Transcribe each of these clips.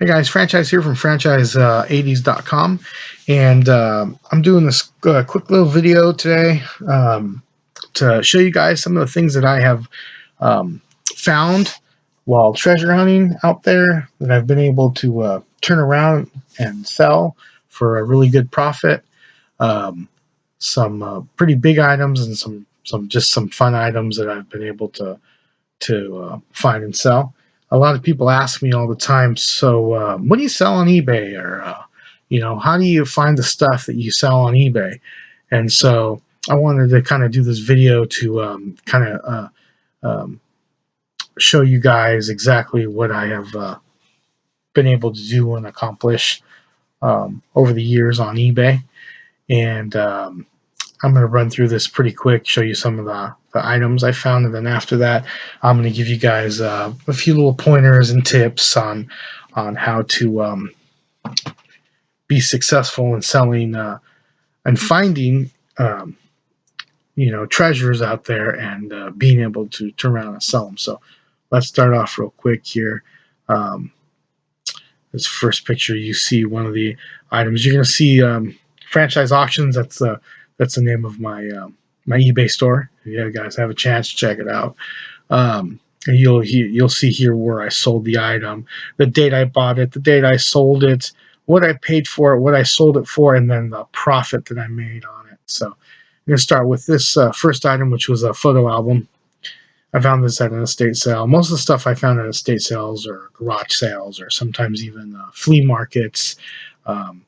Hey guys, Franchise here from Franchise80s.com, and I'm doing this quick little video today to show you guys some of the things that I have found while treasure hunting out there that I've been able to turn around and sell for a really good profit. Some pretty big items and some fun items that I've been able to find and sell. A lot of people ask me all the time, so what do you sell on eBay? Or, how do you find the stuff that you sell on eBay? And so I wanted to kind of do this video to show you guys exactly what I have been able to do and accomplish over the years on eBay. And I'm going to run through this pretty quick, show you some of the items I found, and then after that, I'm going to give you guys a few little pointers and tips on how to be successful in selling and finding treasures out there and being able to turn around and sell them. So let's start off real quick here. This first picture, you see one of the items. You're going to see Franchise Auctions. That's the name of my my eBay store. If you guys have a chance to check it out, you'll see here where I sold the item, the date I bought it, the date I sold it, what I paid for it, what I sold it for, and then the profit that I made on it. So I'm going to start with this first item, which was a photo album. I found this at an estate sale. Most of the stuff I found at estate sales or garage sales or sometimes even flea markets. You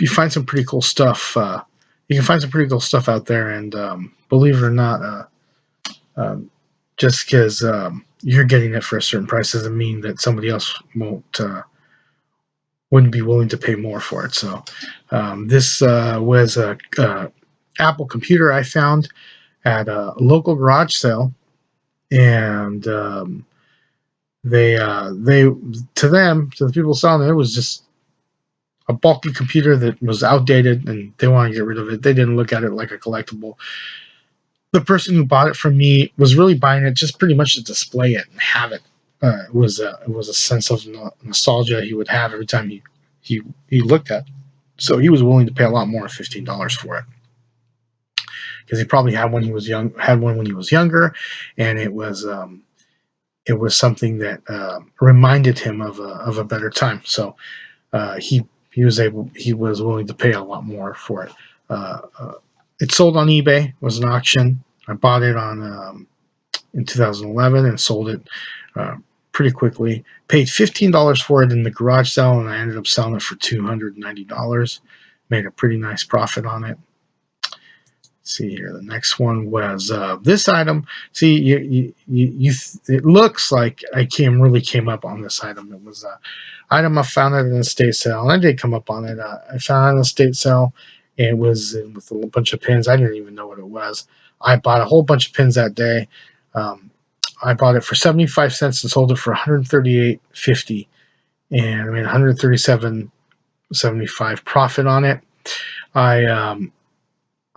find some pretty cool stuff. You can find some pretty cool stuff out there, and believe it or not, just because you're getting it for a certain price doesn't mean that somebody else wouldn't be willing to pay more for it. So this was a Apple computer I found at a local garage sale, and to the people selling it, it was just a bulky computer that was outdated and they want to get rid of it. They didn't look at it like a collectible. The person who bought it from me was really buying it just pretty much to display it and have it. It was a sense of nostalgia he would have every time he looked at it. So he was willing to pay a lot more than $15 for it, because he probably had one when he was younger, and it was something that reminded him of a better time. So he was willing to pay a lot more for it. It sold on eBay. It was an auction. I bought it in 2011 and sold it pretty quickly. Paid $15 for it in the garage sale, and I ended up selling it for $290. Made a pretty nice profit on it. Let's see here. The next one was this item. See, it looks like I really came up on this item. It was item I found at an estate sale, and I did come up on it. I found it at an estate sale. It was with a bunch of pins. I didn't even know what it was. I bought a whole bunch of pins that day. I bought it for 75 cents and sold it for $138.50, and I made $137.75 profit on it. I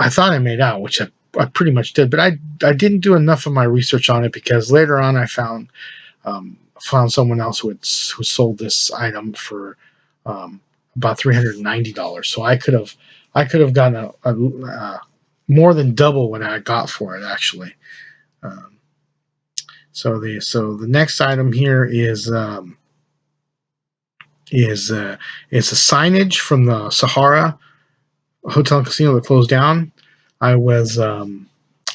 thought I made out, which I pretty much did, but I didn't do enough of my research on it, because later on I found someone else who sold this item for about $390. So I could have gotten a more than double what I got for it, actually. So the next item here is a signage from the Sahara Hotel and Casino that closed down. I was in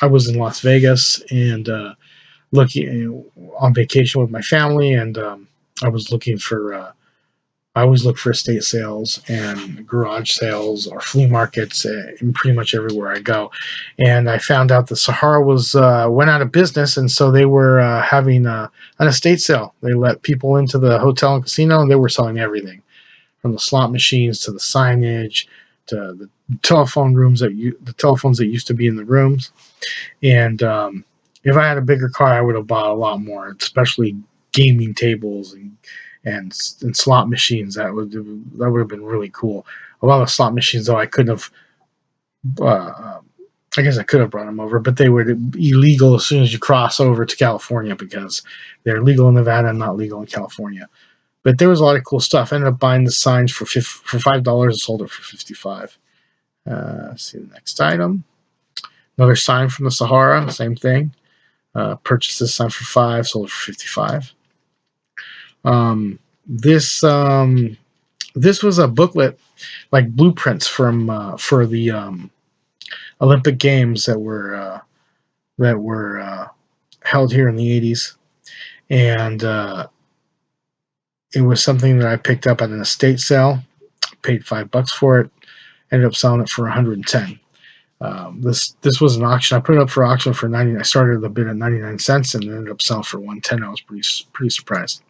Las Vegas and looking on vacation with my family, and I was looking for. I always look for estate sales and garage sales or flea markets in pretty much everywhere I go. And I found out the Sahara went out of business, and so they were having an estate sale. They let people into the hotel and casino, and they were selling everything, from the slot machines to the signage to the telephone rooms the telephones that used to be in the rooms. And if I had a bigger car, I would have bought a lot more, especially gaming tables and slot machines. That would have been really cool. A lot of slot machines, though, I couldn't have I guess I could have brought them over, but they were illegal as soon as you cross over to California because they're legal in Nevada and not legal in California. But there was a lot of cool stuff. I ended up buying the signs for $5 and sold it for $55. See the next item. Another sign from the Sahara, same thing. Purchased this sign for $5, sold it for $55. This was a booklet, like blueprints from for the Olympic Games that were held here in the 80s, and it was something that I picked up at an estate sale. Paid $5 for it. Ended up selling it for 110. This was an auction. I put it up for auction for 90. I started the bid at 99 cents and ended up selling for 110. I was pretty surprised.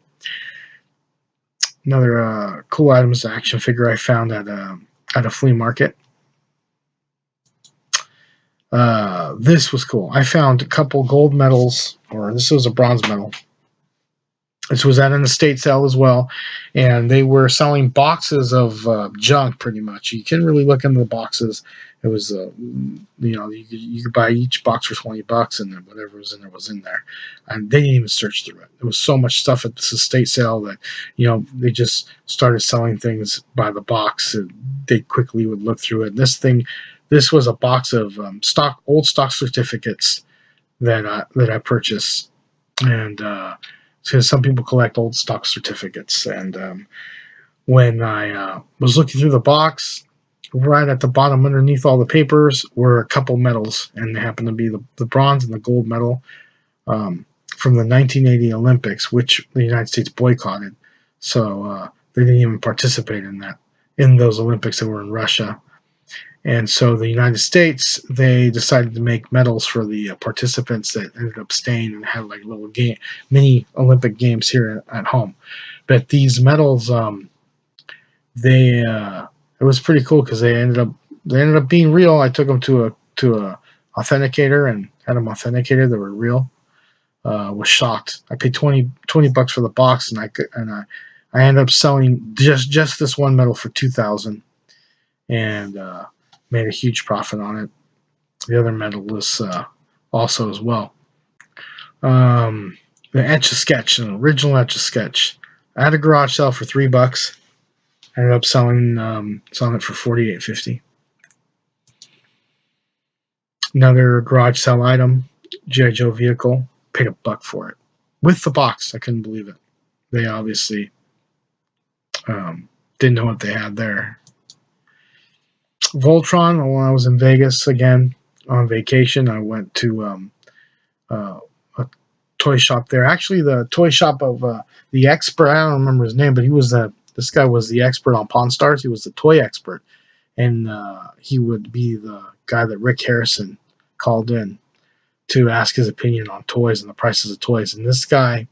Another cool item is the action figure I found at a flea market. This was cool. I found a couple gold medals, or this was a bronze medal. This was at an estate sale as well, and they were selling boxes of junk pretty much. You couldn't really look into the boxes. It was, you could buy each box for $20, and then whatever was in there was in there. And they didn't even search through it. There was so much stuff at this estate sale that, they just started selling things by the box, and they quickly would look through it. And this was a box of old stock certificates that I purchased, and because some people collect old stock certificates. And when I was looking through the box, right at the bottom underneath all the papers were a couple medals, and they happened to be the bronze and the gold medal from the 1980 Olympics, which the United States boycotted. So they didn't even participate in those Olympics that were in Russia. And so the United States, they decided to make medals for the participants that ended up staying and had like little mini Olympic games here at home. But these medals, it was pretty cool because they ended up being real. I took them to a authenticator and had them authenticated. They were real. Was shocked. I paid $20 for the box, and I ended up selling just this one medal for $2,000, and made a huge profit on it. The other medal was also as well. The Etch-a-Sketch, an original Etch-a-Sketch. I had a garage sale for $3. I ended up selling it for $48.50. Another garage sale item, G.I. Joe vehicle. Paid $1 for it with the box. I couldn't believe it. They obviously didn't know what they had there. Voltron. When I was in Vegas again on vacation, I went to a toy shop there. Actually, the toy shop of the expert. I don't remember his name, but this guy was the expert on Pawn Stars. He was the toy expert, and he would be the guy that Rick Harrison called in to ask his opinion on toys and the prices of toys. And this guy,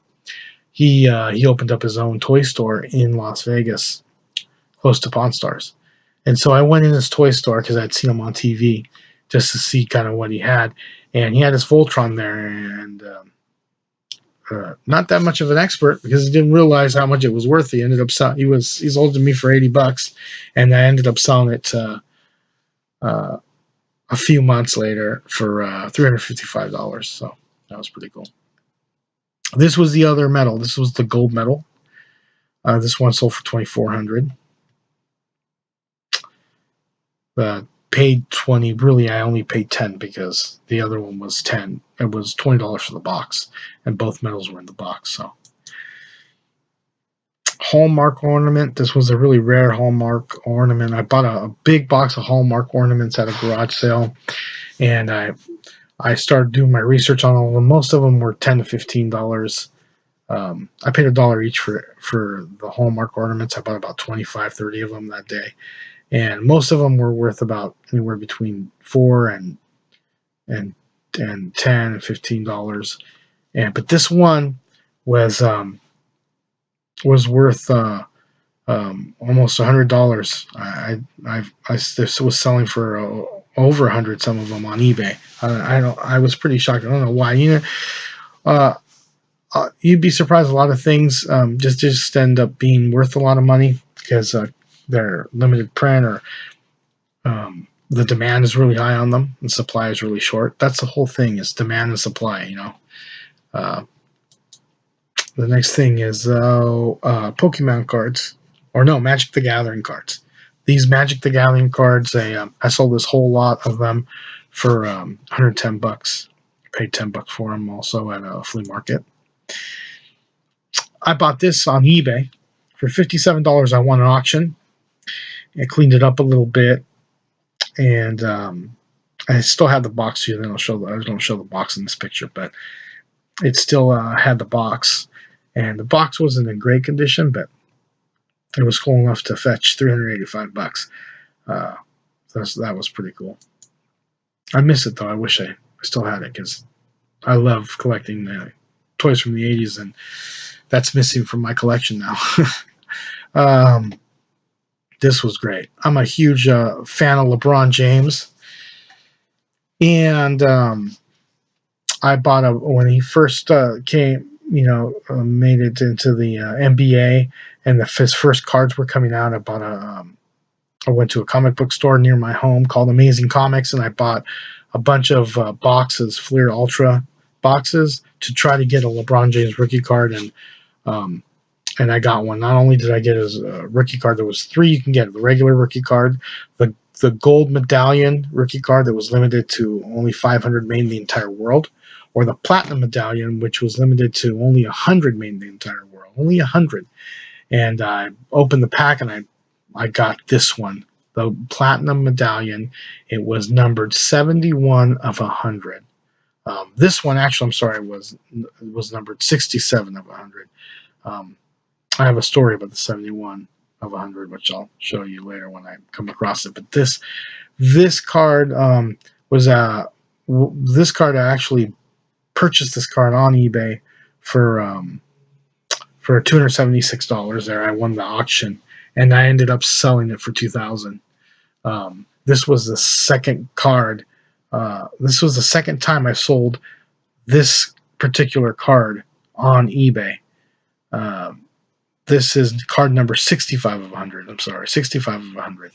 he opened up his own toy store in Las Vegas, close to Pawn Stars. And so I went in his toy store because I'd seen him on TV just to see kind of what he had. And he had his Voltron there, and not that much of an expert because he didn't realize how much it was worth. He ended up selling. He sold to me for $80, and I ended up selling it a few months later for $355. So that was pretty cool. This was the other medal. This was the gold medal. This one sold for $2,400. Paid $20. Really, I only paid $10 because the other one was $10. It was $20 for the box, and both medals were in the box. So, Hallmark ornament. This was a really rare Hallmark ornament. I bought a big box of Hallmark ornaments at a garage sale, and I started doing my research on all of them. Most of them were $10 to $15. I paid $1 each for the Hallmark ornaments. I bought about 25, 30 of them that day. And most of them were worth about anywhere between $4 and $10 and $15. But this one was worth almost $100. This was selling for over 100. Some of them on eBay. I was pretty shocked. I don't know why. You'd be surprised. A lot of things just end up being worth a lot of money because they're limited print or the demand is really high on them and supply is really short. That's the whole thing, is demand and supply, you know. The next thing is Pokemon cards, or no, Magic the Gathering cards. These Magic the Gathering cards, I sold this whole lot of them for $110. Paid $10 for them also at a flea market. I bought this on eBay for $57. I won an auction. I cleaned it up a little bit, and I still had the box here. I don't show the box in this picture, but it still had the box. And the box wasn't in great condition, but it was cool enough to fetch $385. That was pretty cool. I miss it, though. I wish I still had it, because I love collecting toys from the 80s, and that's missing from my collection now. This was great. I'm a huge fan of LeBron James. And I bought when he first came, made it into the NBA, and his first cards were coming out. I went to a comic book store near my home called Amazing Comics, and I bought a bunch of boxes, Fleer Ultra boxes, to try to get a LeBron James rookie card, and I got one. Not only did I get his rookie card, there was 3 you can get: the regular rookie card, the gold medallion rookie card that was limited to only 500 made in the entire world, or the platinum medallion, which was limited to only 100 made in the entire world, only 100. And I opened the pack, and I got this one, the platinum medallion. It was numbered 71 of 100. This one, actually, I'm sorry, was numbered 67 of 100. I have a story about the 71 of 100, which I'll show you later when I come across it. But this card this card, I actually purchased this card on eBay for $276. There, I won the auction, and I ended up selling it for $2,000. This was the second card. This was the second time I sold this particular card on eBay. This is card number 65 of 100. I'm sorry, 65 of 100.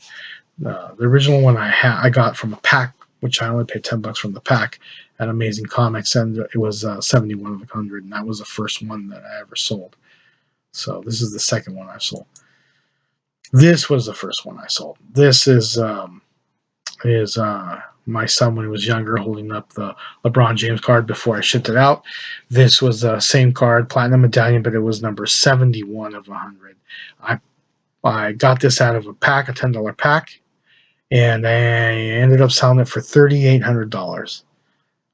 The original one I got from a pack, which I only paid $10 from the pack at Amazing Comics, and it was 71 of 100, and that was the first one that I ever sold. So this is the second one I sold. This was the first one I sold. This is my son when he was younger, holding up the LeBron James card before I shipped it out. This was the same card, platinum medallion, but it was number 71 of 100. I got this out of a pack, a $10 pack, and I ended up selling it for $3,800.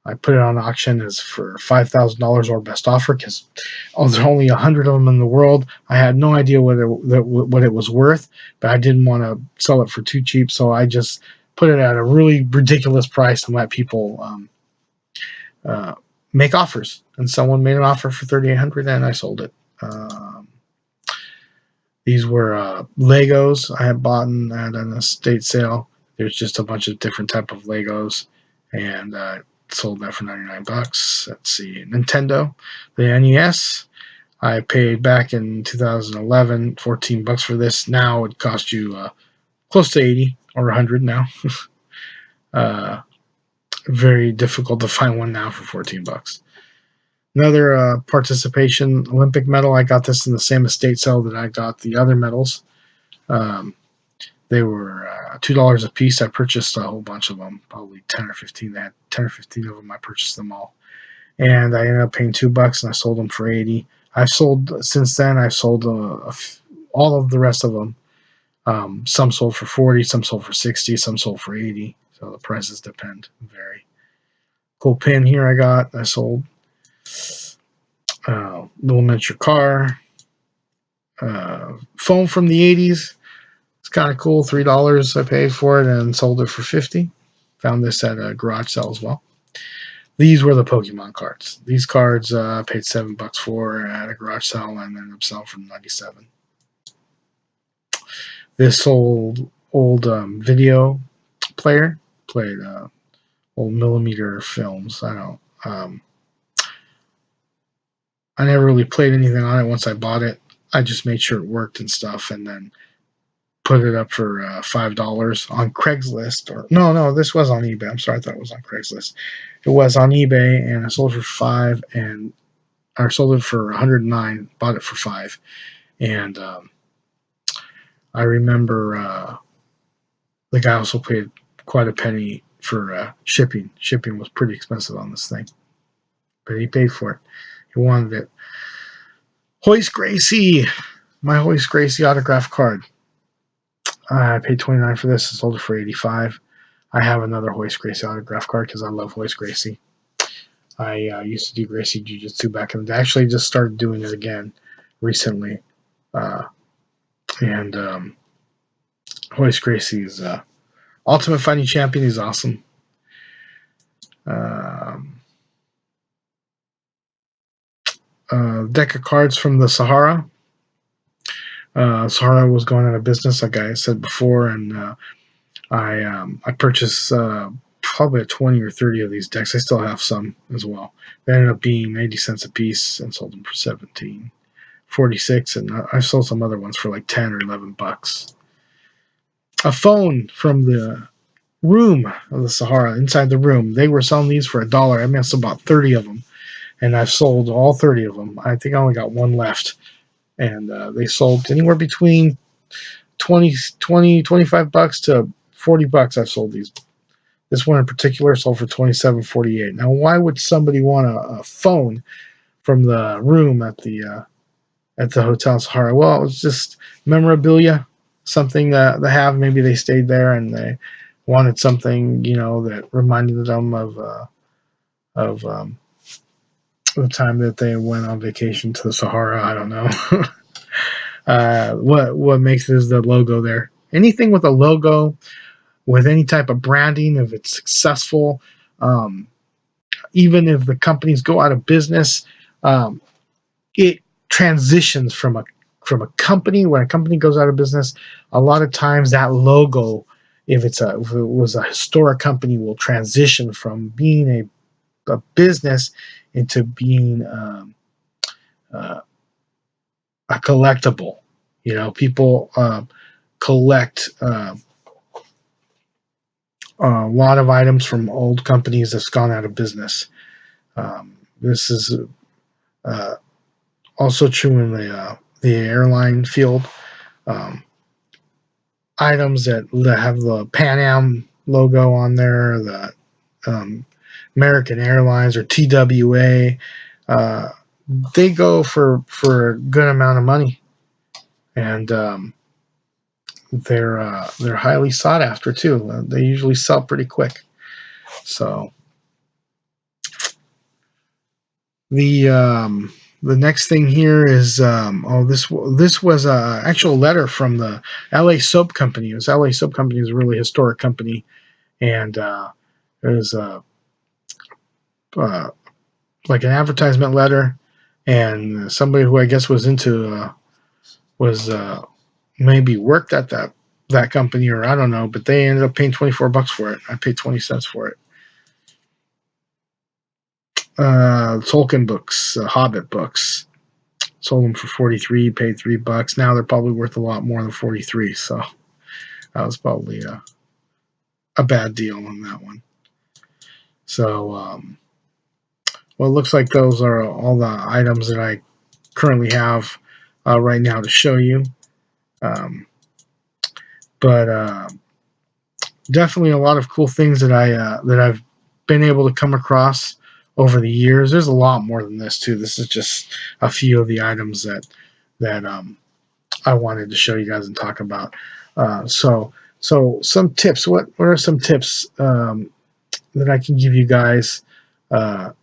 I put it on auction as for $5,000 or best offer, because there's only 100 of them in the world. I had no idea what it was worth, but I didn't want to sell it for too cheap, so I just put it at a really ridiculous price and let people make offers. And someone made an offer for $3,800, and I sold it. These were Legos I had bought at an estate sale. There's just a bunch of different type of Legos, and sold that for $99. Let's see, Nintendo, the NES. I paid back in 2011 $14 for this. Now it cost you close to 80 or 100 now. Very difficult to find one now for $14. Another participation Olympic medal. I got this in the same estate sale that I got the other medals. They were $2 a piece. I purchased a whole bunch of them, probably 10 or 15. They had 10 or 15 of them. I purchased them all, and I ended up paying $2, and I sold them for 80. Since then. I've sold all of the rest of them. Some sold for 40, some sold for 60, some sold for 80. So the prices depend, vary. Cool pin here I sold. Little miniature car. Phone from the 80s. It's kind of cool. $3 I paid for it and sold it for $50. Found this at a garage sale as well. These were the Pokemon cards. These cards I paid $7 for at a garage sale and ended up selling for $97. This old video player played old millimeter films. I never really played anything on it once I bought it. I just made sure it worked and stuff, and then put it up for $5 on Craigslist, or no, this was on eBay. I'm sorry, I thought it was on Craigslist. It was on eBay, and I sold it for $5, and I sold it for $109. Bought it for $5, and I remember the guy also paid quite a penny for shipping. Shipping was pretty expensive on this thing, but he paid for it. He wanted it. Hoist Gracie, my Hoist Gracie autograph card. I paid $29 for this. I sold it for $85. I have another Hoist Gracie autograph card because I love Hoist Gracie. I used to do Gracie Jiu-Jitsu back in the day. I actually just started doing it again recently. And Hoist Gracie is Ultimate Fighting Champion. He's awesome. Deck of cards from the Sahara. Sahara was going out of business, like I said before, and I purchased probably 20 or 30 of these decks. I still have some as well. They ended up being 80 cents a piece, and sold them for $17.46, and I sold some other ones for like $10 or $11. A phone from the room of the Sahara, inside the room. They were selling these for $1. I missed about 30 of them, and I've sold all 30 of them. I think I only got one left, and they sold anywhere between $25 to $40. I've sold these. This one in particular sold for $27.48. Now, why would somebody want a phone from the room at the Hotel Sahara? Well, it was just memorabilia, something that they have. Maybe they stayed there and they wanted something, that reminded them of the time that they went on vacation to the Sahara. I don't know. What makes it is the logo there. Anything with a logo, with any type of branding, if it's successful, even if the companies go out of business, it transitions from a company. When a company goes out of business, a lot of times that logo, if it was a historic company, will transition from being a business into being a collectible. People collect a lot of items from old companies that's gone out of business. This is also true in the airline field. Items that have the Pan Am logo on there, the American Airlines or TWA, they go for a good amount of money, and they're highly sought after too. They usually sell pretty quick. So the next thing here is this was a actual letter from the LA Soap Company. This LA Soap Company is a really historic company, and it was like an advertisement letter, and somebody who I guess was into maybe worked at that company, or I don't know, but they ended up paying $24 for it. I paid 20 cents for it. Tolkien books, Hobbit books, sold them for 43, paid $3. Now they're probably worth a lot more than 43. So that was probably a bad deal on that one. So, well, it looks like those are all the items that I currently have right now to show you. But definitely a lot of cool things that I've been able to come across over the years. There's a lot more than this too. This is just a few of the items that I wanted to show you guys and talk about. So some tips. What are some tips that I can give you guys?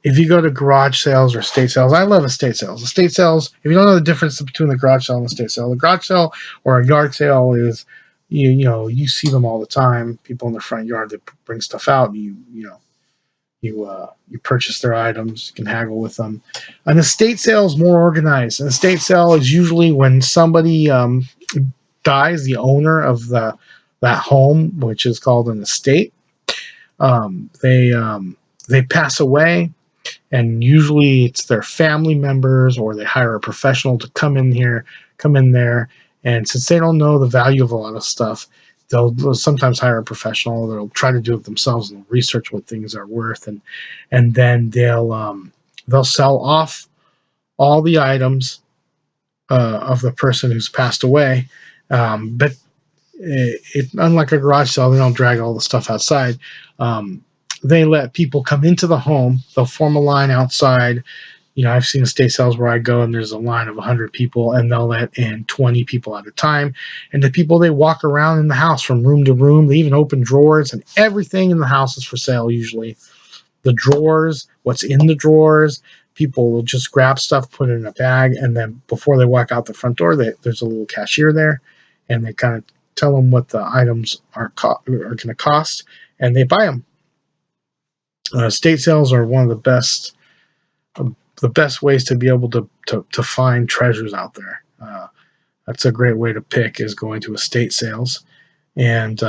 If you go to garage sales or estate sales, I love estate sales. Estate sales, if you don't know the difference between the garage sale and the estate sale, the garage sale or a yard sale is, you see them all the time. People in the front yard that bring stuff out, and you purchase their items. You can haggle with them. An estate sale is more organized. An estate sale is usually when somebody dies, the owner of that home, which is called an estate. They pass away, and usually it's their family members, or they hire a professional to come in there And since they don't know the value of a lot of stuff, they'll sometimes hire a professional. They'll try to do it themselves and research what things are worth, and then they'll sell off all the items of the person who's passed away. But unlike a garage sale, they don't drag all the stuff outside. They let people come into the home. They'll form a line outside. I've seen estate sales where I go and there's a line of 100 people, and they'll let in 20 people at a time. And the people, they walk around in the house from room to room. They even open drawers, and everything in the house is for sale usually. The drawers, what's in the drawers. People will just grab stuff, put it in a bag, and then before they walk out the front door, there's a little cashier there, and they kind of tell them what the items are going to cost, and they buy them. Estate sales are one of the best ways to be able to find treasures out there. That's a great way to pick, is going to estate sales and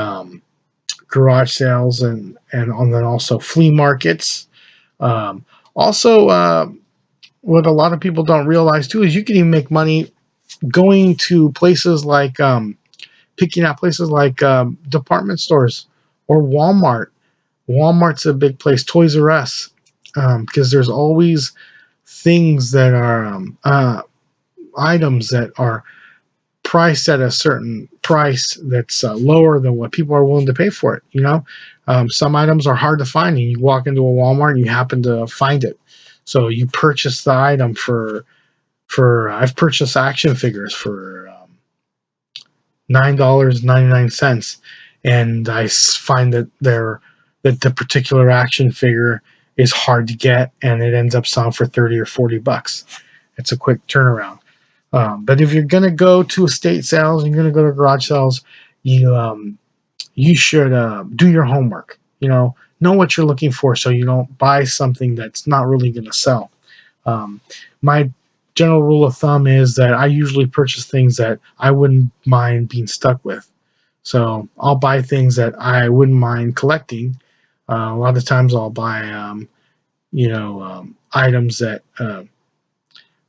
garage sales, and then also flea markets. Also, what a lot of people don't realize too is you can even make money going to places like picking out places like department stores or Walmart. Walmart's a big place. Toys R Us, because there's always things that are items that are priced at a certain price that's lower than what people are willing to pay for it. Some items are hard to find, and you walk into a Walmart and you happen to find it, so you purchase the item for I've purchased action figures for $9.99, and I find that the particular action figure is hard to get, and it ends up selling for $30 or $40. It's a quick turnaround. But if you're going to go to estate sales and you're going to go to garage sales, you should do your homework. Know what you're looking for, so you don't buy something that's not really going to sell. My general rule of thumb is that I usually purchase things that I wouldn't mind being stuck with. So I'll buy things that I wouldn't mind collecting. A lot of times I'll buy, items that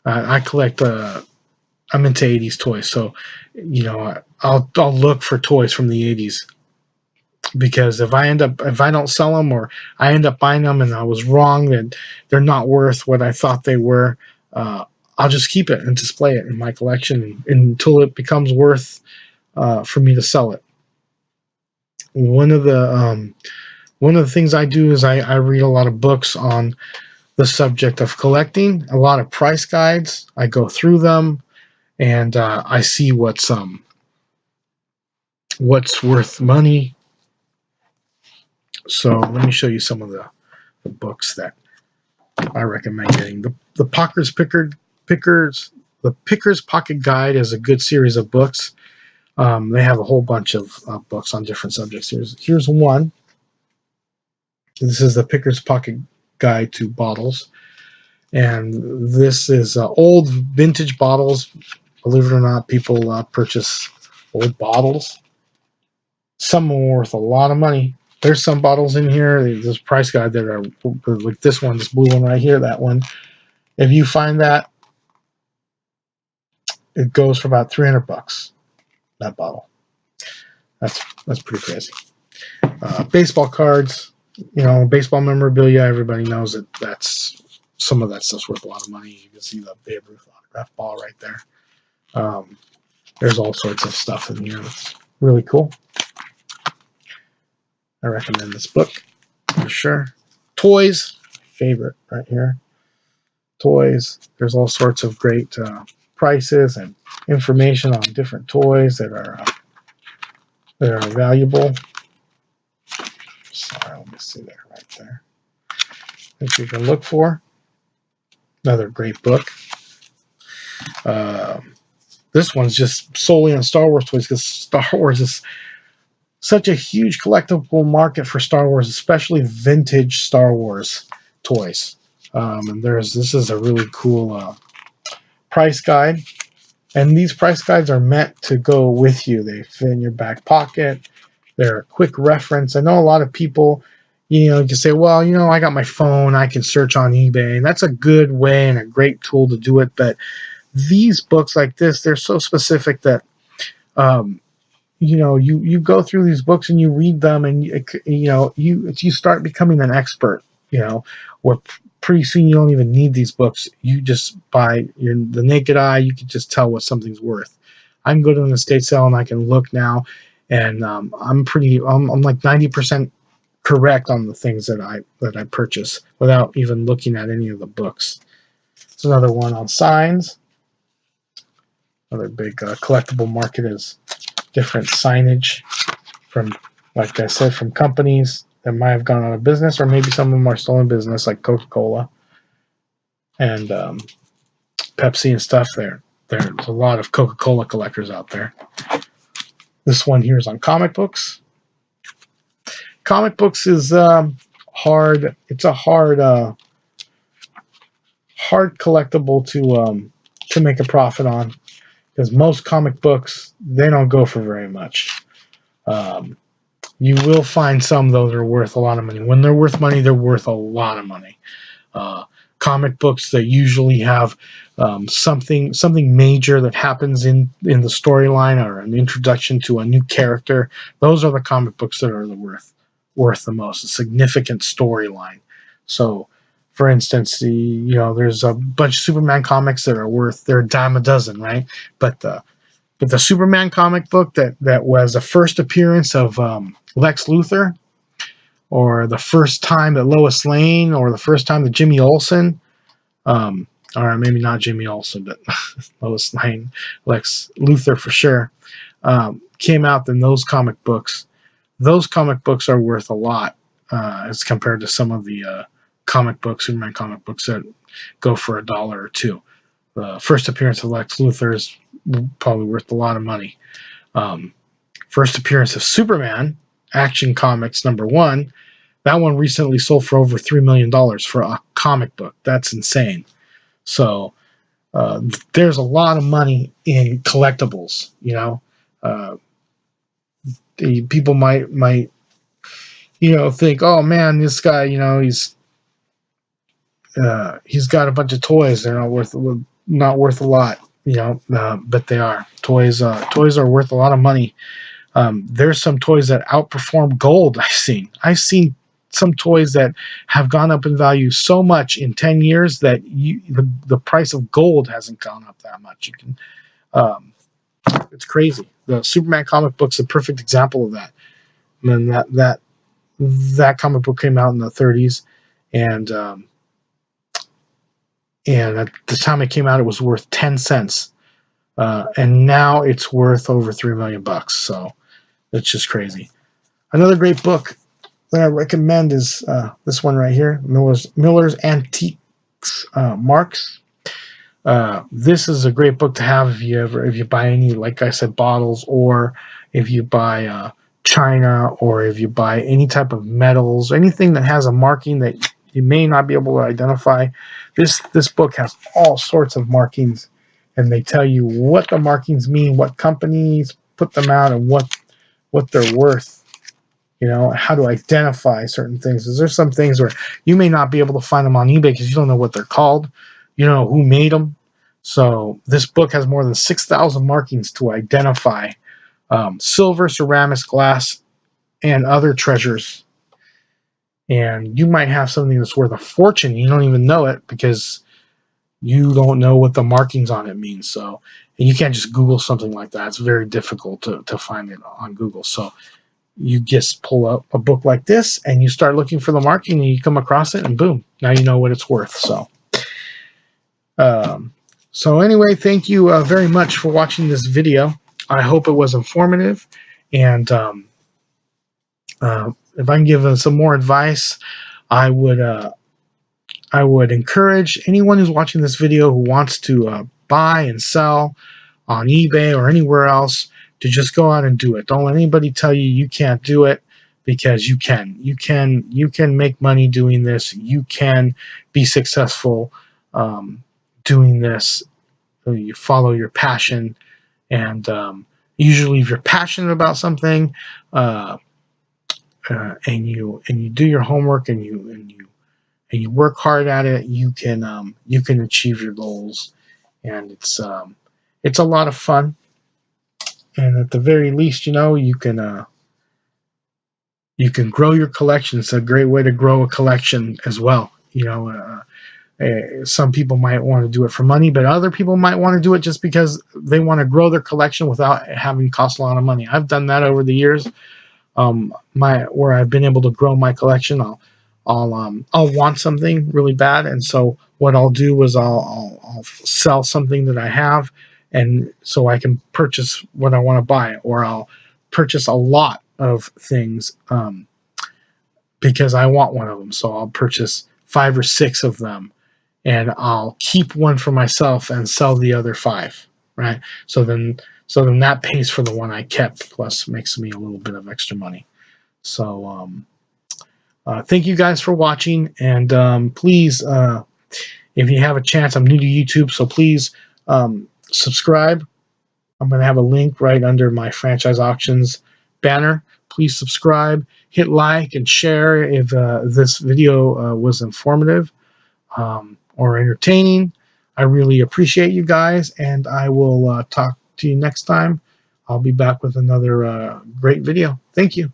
I collect. I'm into 80s toys, so I'll look for toys from the 80s, because if I don't sell them, or I end up buying them and I was wrong and they're not worth what I thought they were, I'll just keep it and display it in my collection until it becomes worth for me to sell it. One of the things I do is I read a lot of books on the subject of collecting, a lot of price guides. I go through them, and I see what's worth money. So let me show you some of the books that I recommend getting. The Picker's Pocket Guide is a good series of books. They have a whole bunch of books on different subjects. Here's one. This is the Picker's Pocket Guide to Bottles, and this is old vintage bottles. Believe it or not, people purchase old bottles. Some are worth a lot of money. There's some bottles in here. There's a price guide that are like this one, this blue one right here, that one. If you find that, it goes for about $300. That bottle. That's pretty crazy. Baseball cards, baseball memorabilia. Everybody knows that's some of that stuff's worth a lot of money. You can see the Babe Ruth autograph ball right there. There's all sorts of stuff in here that's really cool. I recommend this book for sure. Toys, favorite right here. Toys. There's all sorts of great prices and information on different toys that are valuable. Sorry, let me see there, right there. That you can look for. Another great book. This one's just solely on Star Wars toys, because Star Wars is such a huge collectible market for Star Wars, especially vintage Star Wars toys. And this is a really cool price guide. And these price guides are meant to go with you. They fit in your back pocket. They're a quick reference. I know a lot of people, you can say, well, I got my phone. I can search on eBay. And that's a good way and a great tool to do it. But these books like this, they're so specific that You go through these books and you read them, and you start becoming an expert. Where pretty soon you don't even need these books. You just the naked eye, you can just tell what something's worth. I can go to an estate sale and I can look now, and I'm like 90% correct on the things that I purchase without even looking at any of the books. It's another one on signs. Another big collectible market is different signage from, like I said, from companies that might have gone out of business, or maybe some of them are still in business, like Coca-Cola and Pepsi and stuff. There's a lot of Coca-Cola collectors out there. This one here is on comic books. Comic books is hard. It's a hard collectible to make a profit on, because most comic books, they don't go for very much. You will find some, though, that are worth a lot of money. When they're worth money, they're worth a lot of money. Comic books that usually have something major that happens in the storyline, or an introduction to a new character. Those are the comic books that are worth the most. A significant storyline. So, for instance, there's a bunch of Superman comics that they're a dime a dozen, right? But the Superman comic book that was the first appearance of Lex Luthor, or the first time that Lois Lane, or the first time that Jimmy Olsen, or maybe not Jimmy Olsen, but Lois Lane, Lex Luthor for sure, came out in those comic books. Those comic books are worth a lot as compared to some of the Superman comic books that go for $1 or $2. The first appearance of Lex Luthor is probably worth a lot of money. First appearance of Superman, Action Comics #1, that one recently sold for over $3 million for a comic book. That's insane. So there's a lot of money in collectibles. The people might think, oh man, this guy, he's got a bunch of toys. They're not worth a lot. But they are. Toys are worth a lot of money. There's some toys that outperform gold. I've seen some toys that have gone up in value so much in 10 years that the price of gold hasn't gone up that much. It's crazy. The Superman comic book's a perfect example of that. And that comic book came out in the 30s, and at the time it came out, it was worth 10 cents. And now it's worth over $3 million. So it's just crazy. Another great book that I recommend is this one right here, Miller's Antiques Marks. This is a great book to have if you buy any, like I said, bottles, or if you buy china, or if you buy any type of metals, anything that has a marking that you may not be able to identify. This book has all sorts of markings, and they tell you what the markings mean, what companies put them out, and what they're worth. How to identify certain things. Because there's some things where you may not be able to find them on eBay because you don't know what they're called. You don't know who made them. So this book has more than 6,000 markings to identify silver, ceramics, glass, and other treasures. And you might have something that's worth a fortune. You don't even know it because you don't know what the markings on it mean. So, and you can't just Google something like that. It's very difficult to find it on Google. So you just pull up a book like this and you start looking for the marking, and you come across it, and boom, now you know what it's worth. So anyway, thank you very much for watching this video. I hope it was informative, and if I can give some more advice, I would encourage anyone who's watching this video who wants to buy and sell on eBay or anywhere else to just go out and do it. Don't let anybody tell you you can't do it, because you can. You can make money doing this. You can be successful doing this. You follow your passion, and usually if you're passionate about something, and you do your homework, and you work hard at it, you can achieve your goals, and it's a lot of fun. And at the very least, you can grow your collection. It's a great way to grow a collection as well. Some people might want to do it for money, but other people might want to do it just because they want to grow their collection without having cost a lot of money. I've done that over the years. Where I've been able to grow my collection, I'll want something really bad, and so what I'll do is I'll sell something that I have, and so I can purchase what I want to buy, or I'll purchase a lot of things because I want one of them. So I'll purchase 5 or 6 of them, and I'll keep one for myself and sell the other 5. Right? So then that pays for the one I kept, plus makes me a little bit of extra money. So thank you guys for watching, and please, if you have a chance, I'm new to YouTube, so please subscribe. I'm going to have a link right under my franchise auctions banner. Please subscribe, hit like, and share if this video was informative or entertaining. I really appreciate you guys, and I will talk to you next time. I'll be back with another great video. Thank you.